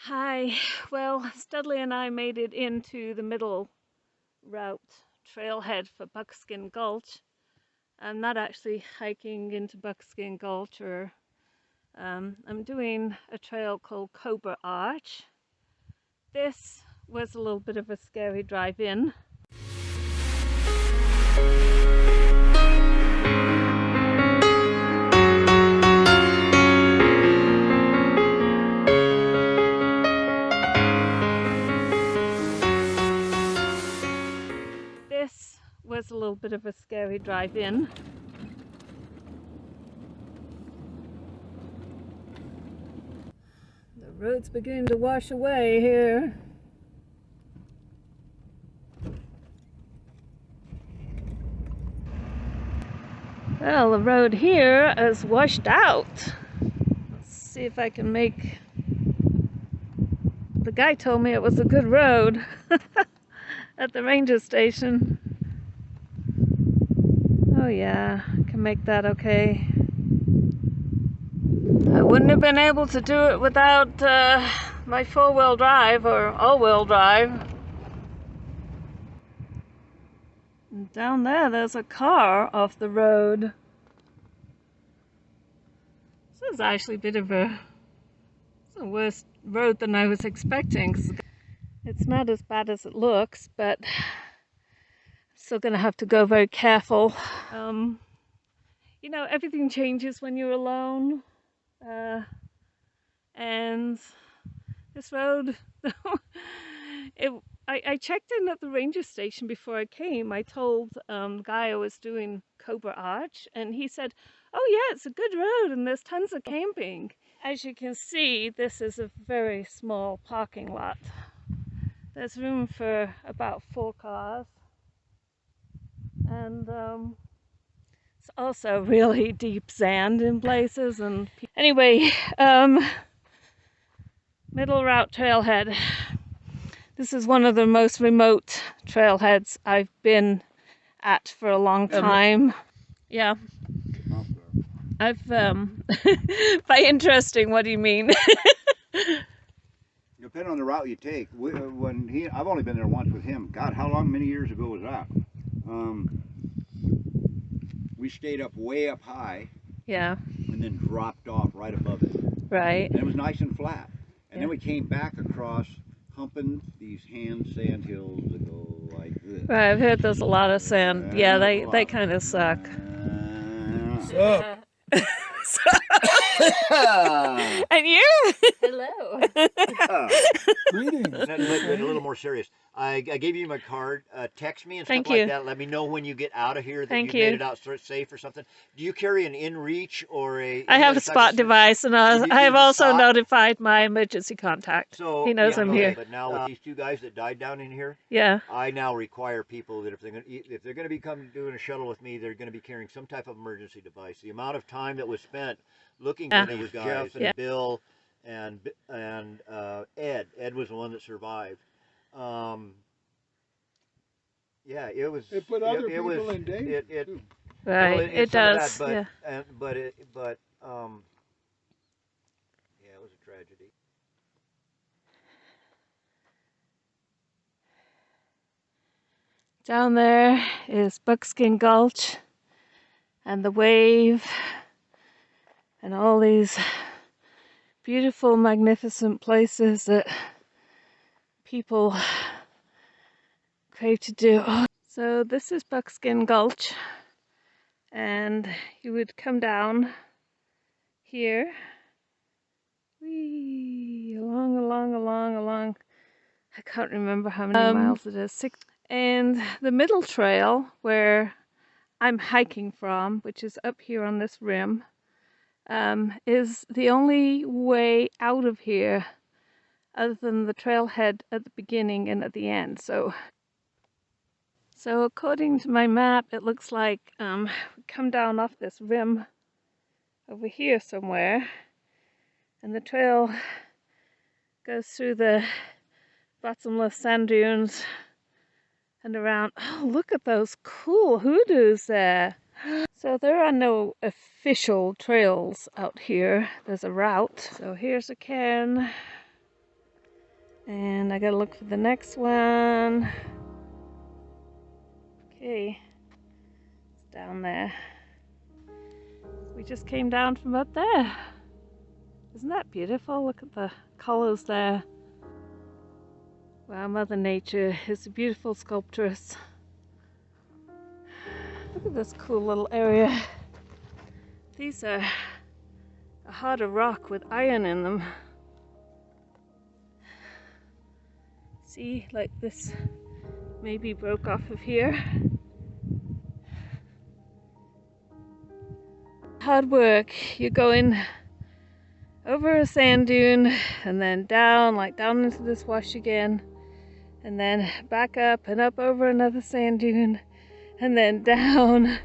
Hi, well, Studley and I made it into the middle route trailhead for Buckskin Gulch. I'm not actually hiking into Buckskin Gulch, I'm doing a trail called Cobra Arch. This was a little bit of a scary drive in. This was a little bit of a scary drive in. The road's beginning to wash away here. Well, the road here is washed out. Let's see if I can make... The guy told me it was a good road at the ranger station. Oh yeah, I can make that okay. I wouldn't have been able to do it without my four-wheel drive or all-wheel drive. And down there's a car off the road. This is actually a bit of a worse road than I was expecting. It's not as bad as it looks, but I'm still gonna have to go very careful. You know, everything changes when you're alone. And this road, I checked in at the ranger station before I came. I told the guy I was doing Cobra Arch, and he said, oh yeah, it's a good road and there's tons of camping. As you can see, this is a very small parking lot. There's room for about 4 cars. And it's also really deep sand in places. And anyway, middle route trailhead. This is one of the most remote trailheads I've been at for a long time. Yeah. I've by interesting, what do you mean? Depending on the route you take. I've only been there once with him. God, how many years ago was that? We stayed way up high. Yeah. And then dropped off right above it. Right. And it was nice and flat. And then we came back across, humping these sand hills that go like this. Right, I've heard there's a lot of sand. Yeah, they kind of suck. And you? Hello. Greetings. A little more serious. I gave you my card. Text me and stuff like that. Let me know when you get out of here that you made it out safe or something. Do you carry an InReach or a... I have a spot device, and I have also notified my emergency contact. So he knows I'm here. But now with these 2 guys that died down in here, I now require people that if they're going to be doing a shuttle with me, they're going to be carrying some type of emergency device. The amount of time that was spent looking for these guys, Jeff and Bill and Ed. Ed was the one that survived. Yeah, it was. It put other people in danger. Right, well, it does. That, but yeah, it was a tragedy. Down there is Buckskin Gulch and the wave and all these beautiful, magnificent places that people crave to do. So this is Buckskin Gulch, and you would come down here, along. I can't remember how many miles it is. 6. And the middle trail where I'm hiking from, which is up here on this rim, is the only way out of here other than the trailhead at the beginning and at the end. So according to my map, it looks like we come down off this rim over here somewhere, and the trail goes through the bottomless sand dunes and around. Oh, look at those cool hoodoos there. So there are no official trails out here. There's a route. So here's a cairn. And I gotta look for the next one. Okay, it's down there. We just came down from up there. Isn't that beautiful? Look at the colors there. Wow, Mother Nature is a beautiful sculptress. Look at this cool little area. These are a harder rock with iron in them. See, like this maybe broke off of here. Hard work. You're going over a sand dune and then down, like down into this wash again, and then back up and up over another sand dune, and then down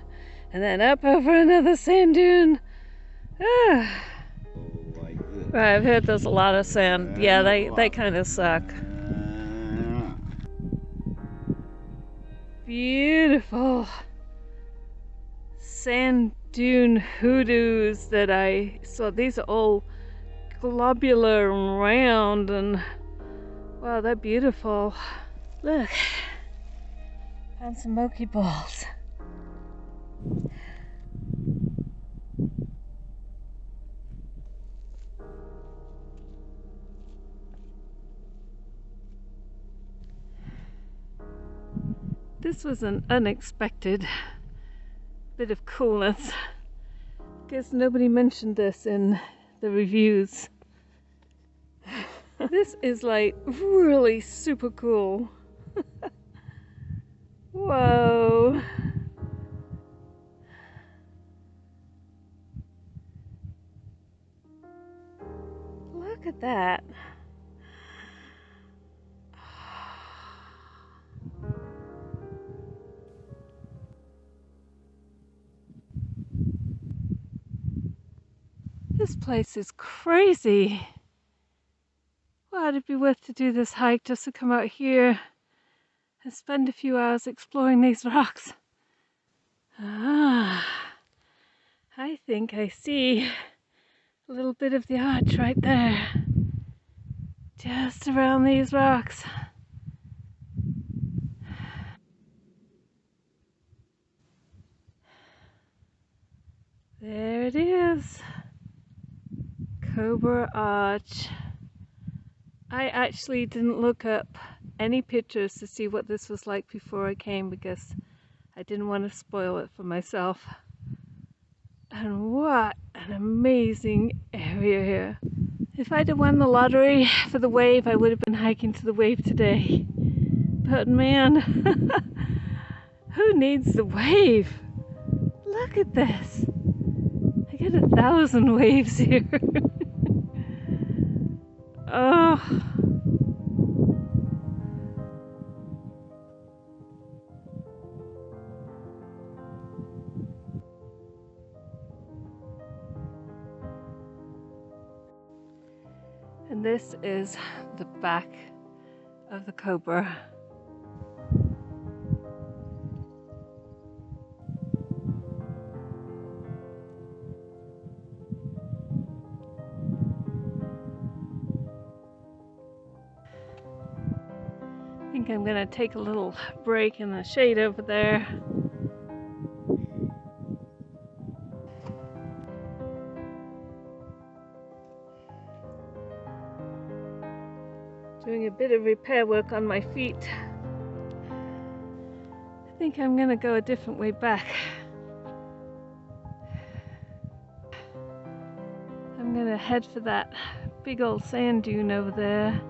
and then up over another sand dune. Ah. Right, I've heard there's a lot of sand. Yeah, they kind of suck. Beautiful sand dune hoodoos that I saw. These are all globular and round, and wow, they're beautiful. Look, found some monkey balls. This was an unexpected bit of coolness, because nobody mentioned this in the reviews. This is like really super cool. Whoa. Look at that. This place is crazy. Well, it'd be worth to do this hike just to come out here and spend a few hours exploring these rocks. Ah, I think I see a little bit of the arch right there, just around these rocks. There it is. Cobra Arch. I actually didn't look up any pictures to see what this was like before I came, because I didn't want to spoil it for myself. And what an amazing area here. If I'd have won the lottery for the wave, I would have been hiking to the wave today. But man, who needs the wave? Look at this. I get 1,000 waves here. Oh. And this is the back of the Cobra. I think I'm gonna take a little break in the shade over there. Doing a bit of repair work on my feet. I think I'm gonna go a different way back. I'm gonna head for that big old sand dune over there.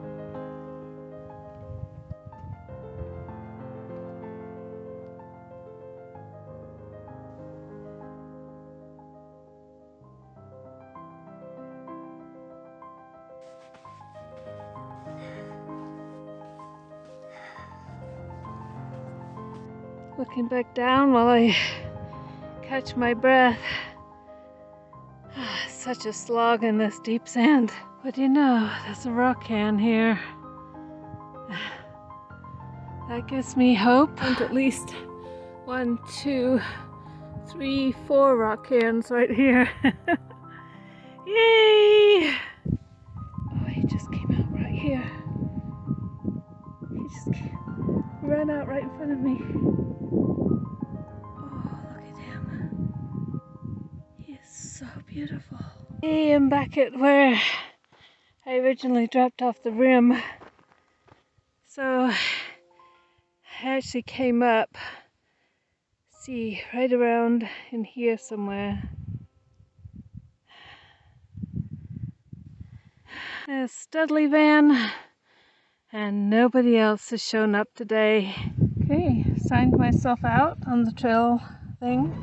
Looking back down while I catch my breath. Such a slog in this deep sand. But you know, there's a rock cairn here. That gives me hope. And at least 1, 2, 3, 4 rock cairns right here. Yay! Oh, he just came out right here. ran out right in front of me. Oh, look at him. He is so beautiful. Hey, I'm back at where I originally dropped off the rim. So I actually came up, see, right around in here somewhere. A Studley van, and nobody else has shown up today. Okay, signed myself out on the trail thing.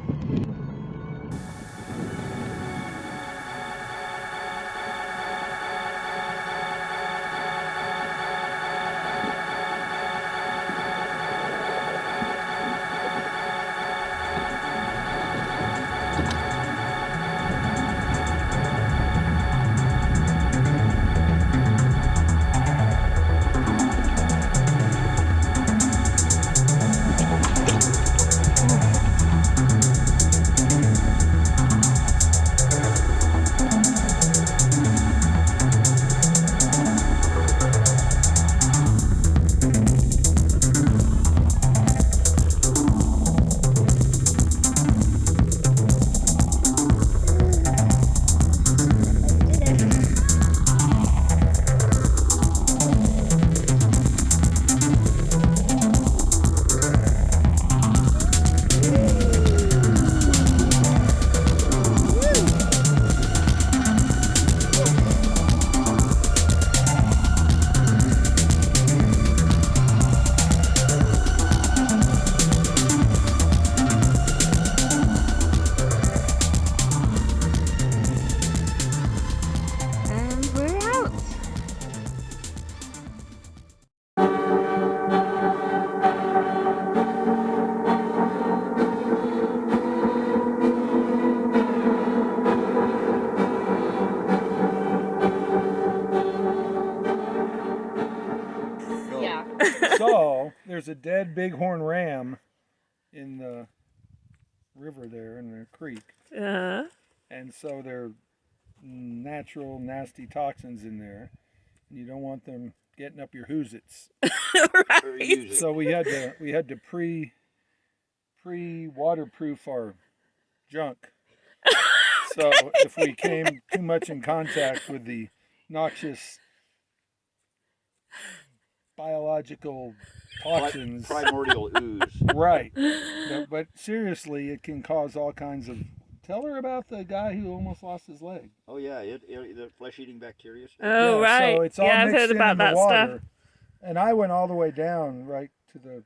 So, there's a dead bighorn ram in the river there, in the creek. And so there are natural, nasty toxins in there. And you don't want them getting up your hoosits. Right. So we had to pre-waterproof our junk. So if we came too much in contact with the noxious biological toxins, primordial ooze, right? But seriously, it can cause all kinds of. Tell her about the guy who almost lost his leg. Oh yeah, the flesh-eating bacteria stuff. Oh yeah, right. So it's all I've mixed heard in about the that water. stuff. And I went all the way down right to the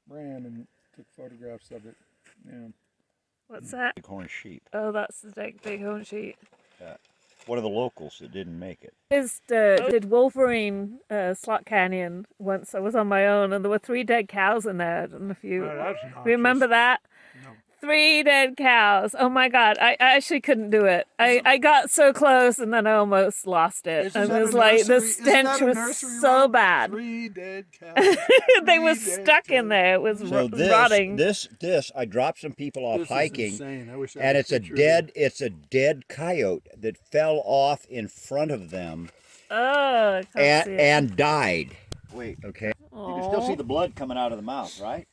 ram and took photographs of it. Yeah. What's that? Bighorn sheep. Oh, that's the bighorn sheep. One of the locals that didn't make it. Did Wolverine Slot Canyon once. I was on my own, and there were 3 dead cows in there. I don't know if you remember that. No. 3 dead cows. Oh my God. I actually couldn't do it. I got so close and then I almost lost it. And it was like, the stench was so bad. 3 dead cows. They were stuck in there. It was rotting. This, I dropped some people off hiking, insane. I wish I and it's a dead coyote that fell off in front of them. Oh, I can't see it. And died. Wait, okay. Aww. You can still see the blood coming out of the mouth, right?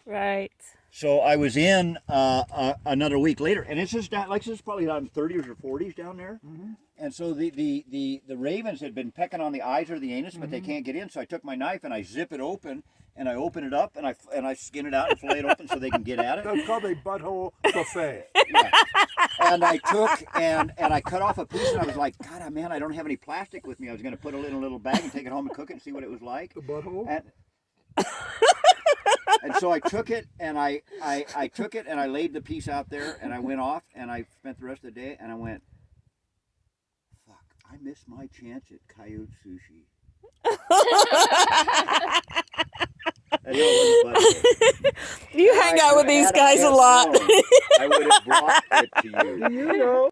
Right. So I was in another week later, and it's just down, like this is probably down 30s or 40s down there. Mm-hmm. And so the ravens had been pecking on the eyes or the anus, but they can't get in. So I took my knife and I zip it open, and I open it up, and I skin it out and fillet it open so they can get at it. That's called a butthole buffet. Yeah. And I took and I cut off a piece, and I was like, God, man, I don't have any plastic with me. I was going to put it in a little bag and take it home and cook it and see what it was like. The butthole. And so I took it and I took it and I laid the piece out there, and I went off and I spent the rest of the day, and I went, fuck, I missed my chance at coyote sushi. You hang out with these guys a lot. I would have brought it to you. You know.